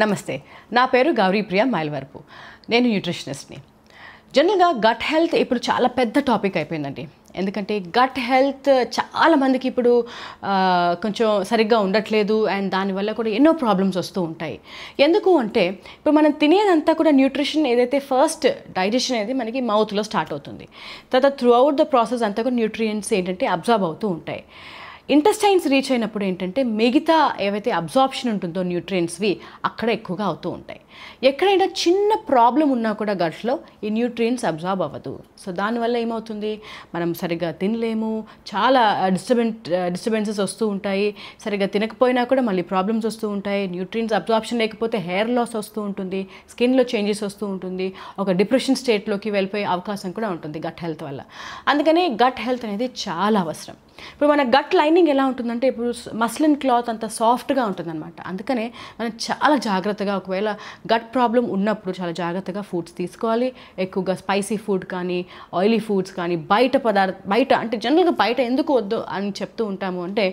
నమస్తే, నా పేరు గౌరీప్రియ మైలవరపు. నేను న్యూట్రిషనిస్ట్ని. జనరల్గా గట్ హెల్త్ ఇప్పుడు చాలా పెద్ద టాపిక్ అయిపోయిందండి. ఎందుకంటే గట్ హెల్త్ చాలామందికి ఇప్పుడు కొంచెం సరిగ్గా ఉండట్లేదు అండ్ దానివల్ల కూడా ఎన్నో ప్రాబ్లమ్స్ వస్తూ ఉంటాయి. ఎందుకు అంటే ఇప్పుడు మనం తినేదంతా కూడా న్యూట్రిషన్ ఏదైతే ఫస్ట్ డైజెషన్ అనేది మనకి మౌత్లో స్టార్ట్ అవుతుంది. తర్వాత త్రూ అవుట్ ద ప్రాసెస్ అంతా కూడా న్యూట్రియంట్స్ ఏంటంటే అబ్జార్బ్ అవుతూ ఉంటాయి. ఇంటెస్టైన్స్ రీచ్ అయినప్పుడు ఏంటంటే మిగతా ఏవైతే అబ్జార్ప్షన్ ఉంటుందో న్యూట్రియంట్స్వి అక్కడ ఎక్కువగా అవుతూ ఉంటాయి. ఎక్కడైనా చిన్న ప్రాబ్లం ఉన్నా కూడా గట్లో ఈ న్యూట్రియంట్స్ అవ్వదు. సో దానివల్ల ఏమవుతుంది, మనం సరిగ్గా తినలేము, చాలా డిస్టర్బెన్సెస్ వస్తూ ఉంటాయి. సరిగ్గా తినకపోయినా కూడా మళ్ళీ ప్రాబ్లమ్స్ వస్తూ ఉంటాయి. న్యూట్రియంట్స్ అబ్జార్ప్షన్ లేకపోతే హెయిర్ లాస్ వస్తూ ఉంటుంది, స్కిన్లో చేంజెస్ వస్తూ ఉంటుంది, ఒక డిప్రెషన్ స్టేట్లోకి వెళ్ళిపోయే అవకాశం కూడా ఉంటుంది గట్ హెల్త్ వల్ల. అందుకనే గట్ హెల్త్ అనేది చాలా అవసరం. ఇప్పుడు మన గట్ లైనింగ్ ఎలా ఉంటుందంటే ఇప్పుడు మస్లిన్ క్లాత్ అంత సాఫ్ట్గా ఉంటుందన్నమాట. అందుకనే మనం చాలా జాగ్రత్తగా ఒకవేళ గట్ ప్రాబ్లం ఉన్నప్పుడు చాలా జాగ్రత్తగా ఫుడ్స్ తీసుకోవాలి. ఎక్కువగా స్పైసీ ఫుడ్ కానీ ఆయిలీ ఫుడ్స్ కానీ బయట అంటే జనరల్గా బయట ఎందుకు వద్దు అని చెప్తూ ఉంటాము అంటే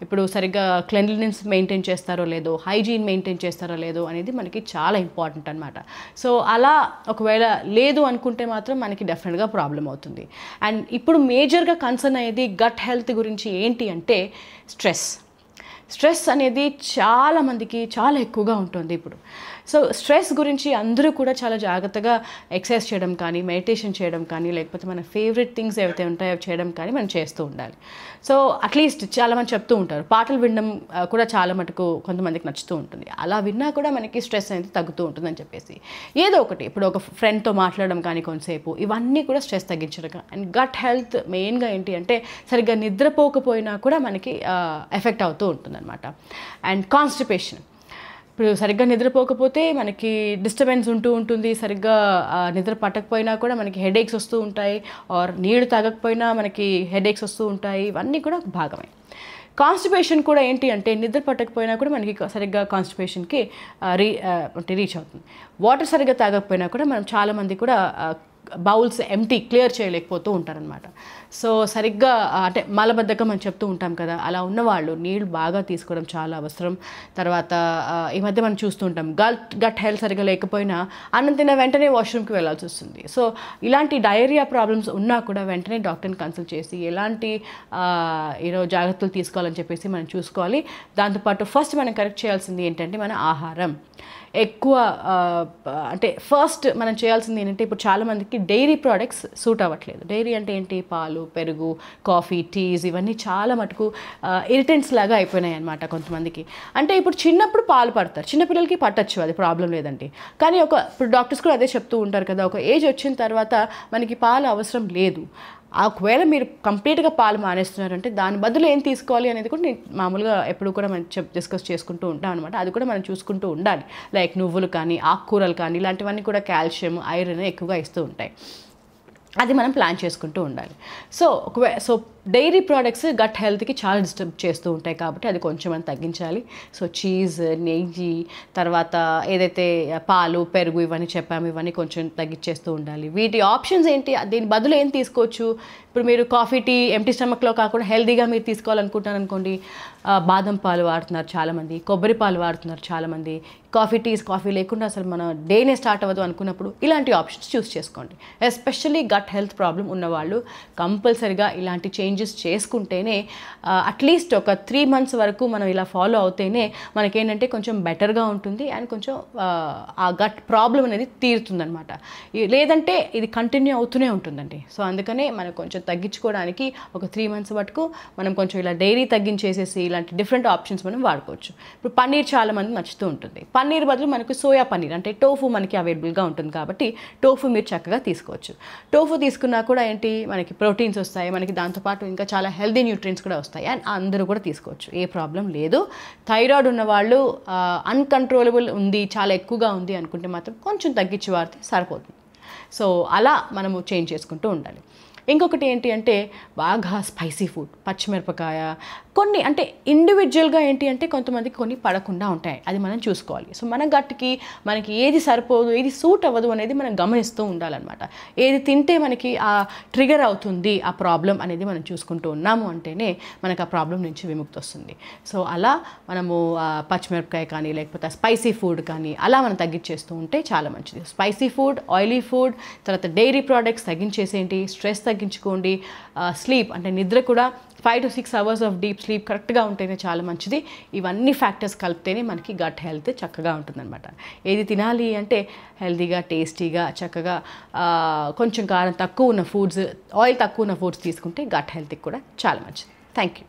ఇప్పుడు సరిగ్గా క్లెన్లీనెస్ మెయింటైన్ చేస్తారో లేదో, హైజీన్ మెయింటైన్ చేస్తారో లేదో అనేది మనకి చాలా ఇంపార్టెంట్ అనమాట. సో అలా ఒకవేళ లేదు అనుకుంటే మాత్రం మనకి డెఫినెట్గా ప్రాబ్లం అవుతుంది. అండ్ ఇప్పుడు మేజర్గా కన్సర్న్ అయ్యేది గట్ హెల్త్ గురించి ఏంటి అంటే స్ట్రెస్ అనేది చాలామందికి చాలా ఎక్కువగా ఉంటుంది ఇప్పుడు. సో స్ట్రెస్ గురించి అందరూ కూడా చాలా జాగ్రత్తగా ఎక్సర్సైజ్ చేయడం కానీ, మెడిటేషన్ చేయడం కానీ, లేకపోతే మన ఫేవరెట్ థింగ్స్ ఏవైతే ఉంటాయో చేయడం కానీ మనం చేస్తూ ఉండాలి. సో అట్లీస్ట్ చాలామంది చెప్తూ ఉంటారు పాటలు వినడం కూడా చాలా మటుకు కొంతమందికి నచ్చుతూ ఉంటుంది. అలా విన్నా కూడా మనకి స్ట్రెస్ అనేది తగ్గుతూ ఉంటుందని చెప్పేసి ఏదో ఒకటి ఇప్పుడు ఒక ఫ్రెండ్తో మాట్లాడడం కానీ కొంతసేపు, ఇవన్నీ కూడా స్ట్రెస్ తగ్గించడం. అండ్ గట్ హెల్త్ మెయిన్గా ఏంటి అంటే సరిగ్గా నిద్రపోకపోయినా కూడా మనకి ఎఫెక్ట్ అవుతూ ఉంటుందన్నమాట. అండ్ కాన్స్టిపేషన్, ఇప్పుడు సరిగ్గా నిద్రపోకపోతే మనకి డిస్టర్బెన్స్ ఉంటూ ఉంటుంది. సరిగ్గా నిద్ర పట్టకపోయినా కూడా మనకి హెడేక్స్ వస్తూ ఉంటాయి, ఆర్ నీళ్లు తాగకపోయినా మనకి హెడేక్స్ వస్తూ ఉంటాయి. ఇవన్నీ కూడా ఒక భాగమే. కాన్స్టిపేషన్ కూడా ఏంటి అంటే నిద్ర పట్టకపోయినా కూడా మనకి సరిగ్గా కాన్స్టిపేషన్కి రీచ్ అవుతుంది. వాటర్ సరిగ్గా తాగకపోయినా కూడా మనం చాలామంది కూడా బౌల్స్ క్లియర్ చేయలేకపోతూ ఉంటారనమాట. సో సరిగ్గా అంటే మలబద్ధకం అని చెప్తూ ఉంటాం కదా, అలా ఉన్నవాళ్ళు నీళ్ళు బాగా తీసుకోవడం చాలా అవసరం. తర్వాత ఈ మధ్య మనం చూస్తూ ఉంటాం గట్ హెల్త్ సరిగ్గా లేకపోయినా అన్నం తిన్న వెంటనే వాష్రూమ్కి వెళ్ళాల్సి వస్తుంది. సో ఇలాంటి డయేరియా ప్రాబ్లమ్స్ ఉన్నా కూడా వెంటనే డాక్టర్ని కన్సల్ట్ చేసి ఎలాంటి జాగ్రత్తలు తీసుకోవాలని చెప్పేసి మనం చూసుకోవాలి. దాంతోపాటు ఫస్ట్ మనం కరెక్ట్ చేయాల్సింది ఏంటంటే మన ఆహారం. ఎక్కువ అంటే ఫస్ట్ మనం చేయాల్సింది ఏంటంటే ఇప్పుడు చాలామందికి డైరీ ప్రోడక్ట్స్ సూట్ అవ్వట్లేదు. డైరీ అంటే ఏంటి, పాలు, పెరుగు, కాఫీ, టీస్, ఇవన్నీ చాలా మటుకు ఇరిటెంట్స్ లాగా అయిపోయినాయి అనమాట కొంతమందికి. అంటే ఇప్పుడు చిన్నప్పుడు పాలు పడతారు, చిన్నపిల్లలకి పట్టచ్చు, అది ప్రాబ్లం లేదండి. కానీ ఇప్పుడు డాక్టర్స్ కూడా అదే చెప్తూ ఉంటారు కదా, ఒక ఏజ్ వచ్చిన తర్వాత మనకి పాలు అవసరం లేదు. ఒకవేళ మీరు కంప్లీట్గా పాలు మానేస్తున్నారంటే దాని బదులు ఏం తీసుకోవాలి అనేది కూడా నేను మామూలుగా ఎప్పుడు కూడా మనం డిస్కస్ చేసుకుంటూ ఉంటాం అనమాట. అది కూడా మనం చూసుకుంటూ ఉండాలి. లైక్ నువ్వులు కానీ, ఆకుకూరలు కానీ, ఇలాంటివన్నీ కూడా కాల్షియం, ఐరన్ ఎక్కువగా ఇస్తూ ఉంటాయి. అది మనం ప్లాన్ చేసుకుంటూ ఉండాలి. సో డైరీ ప్రోడక్ట్స్ గట్ హెల్త్కి చాలా డిస్టర్బ్ చేస్తూ ఉంటాయి కాబట్టి అది కొంచెం మనం తగ్గించాలి. సో చీజ్, నెయ్యి, తర్వాత ఏదైతే పాలు, పెరుగు ఇవన్నీ చెప్పాము, ఇవన్నీ కొంచెం తగ్గించేస్తూ ఉండాలి. వీటి ఆప్షన్స్ ఏంటి, దీని బదులు ఏం తీసుకోవచ్చు. ఇప్పుడు మీరు కాఫీ, టీ ఎంటీ స్టమక్లో కాకుండా హెల్తీగా మీరు తీసుకోవాలనుకుంటున్నారు అనుకోండి, బాదం పాలు వాడుతున్నారు చాలామంది, కొబ్బరి పాలు వాడుతున్నారు చాలామంది. కాఫీ లేకుండా అసలు మన డేనే స్టార్ట్ అవ్వదు అనుకున్నప్పుడు ఇలాంటి ఆప్షన్స్ చూస్ చేసుకోండి. ఎస్పెషల్లీ గట్ హెల్త్ ప్రాబ్లం ఉన్నవాళ్ళు కంపల్సరిగా ఇలాంటి చేంజెస్ చేసుకుంటేనే అట్లీస్ట్ ఒక 3 months వరకు మనం ఇలా ఫాలో అవుతేనే మనకేంటంటే కొంచెం బెటర్గా ఉంటుంది అండ్ కొంచెం ఆ గట్ ప్రాబ్లం అనేది తీరుతుందనమాట. లేదంటే ఇది కంటిన్యూ అవుతూనే ఉంటుందండి. సో అందుకనే మనం కొంచెం తగ్గించుకోవడానికి ఒక 3 months వరకు మనం కొంచెం ఇలా డైరీ తగ్గించేసేసి ఇలాంటి డిఫరెంట్ ఆప్షన్స్ మనం వాడుకోవచ్చు. ఇప్పుడు పన్నీర్ చాలామంది నచ్చుతూ ఉంటుంది. పన్నీర్ బదులు మనకు సోయా పన్నీర్ అంటే టోఫు మనకి అవైలబుల్గా ఉంటుంది కాబట్టి టోఫు మీరు చక్కగా తీసుకోవచ్చు. టోఫు తీసుకున్నా కూడా ఏంటి మనకి ప్రోటీన్స్ వస్తాయి, మనకి దాంతోపాటు ఇంకా చాలా హెల్దీ న్యూట్రియంట్స్ కూడా వస్తాయి అండ్ అందరూ కూడా తీసుకోవచ్చు, ఏ ప్రాబ్లం లేదు. థైరాయిడ్ ఉన్నవాళ్ళు అన్కంట్రోలబుల్ ఉంది, చాలా ఎక్కువగా ఉంది అనుకుంటే మాత్రం కొంచెం తగ్గించి వాడితే సరిపోతుంది. సో అలా మనము చేంజ్ చేసుకుంటూ ఉండాలి. ఇంకొకటి ఏంటి అంటే బాగా స్పైసీ ఫుడ్, పచ్చిమిరపకాయ, కొన్ని అంటే ఇండివిజువల్గా ఏంటి అంటే కొంతమందికి కొన్ని పడకుండా ఉంటాయి, అది మనం చూసుకోవాలి. సో మన గట్కి మనకి ఏది సరిపోదు, ఏది సూట్ అవ్వదు అనేది మనం గమనిస్తూ ఉండాలన్నమాట. ఏది తింటే మనకి ఆ ట్రిగర్ అవుతుంది ఆ ప్రాబ్లం అనేది మనం చూసుకుంటూ ఉన్నాము అంటేనే మనకు ఆ ప్రాబ్లం నుంచి విముక్తి వస్తుంది. సో అలా మనము పచ్చిమిరపకాయ కానీ లేకపోతే స్పైసీ ఫుడ్ కానీ అలా మనం తగ్గించేస్తూ ఉంటే చాలా మంచిది. స్పైసీ ఫుడ్, ఆయిలీ ఫుడ్, తర్వాత డైరీ ప్రోడక్ట్స్ తగ్గించేసేయండి, స్ట్రెస్ తగ్గించుకోండి, స్లీప్ అంటే నిద్ర కూడా 5 to 6 hours of deep sleep కరెక్ట్గా ఉంటేనే చాలా మంచిది. ఇవన్నీ ఫ్యాక్టర్స్ కలిపితేనే మనకి గట్ హెల్త్ చక్కగా ఉంటుందన్నమాట. ఏది తినాలి అంటే హెల్తీగా, టేస్టీగా, చక్కగా కొంచెం కారం తక్కువ ఉన్న ఫుడ్స్, ఆయిల్ తక్కువ ఉన్న ఫుడ్స్ తీసుకుంటే గట్ హెల్త్కి కూడా చాలా మంచిది. Thank you.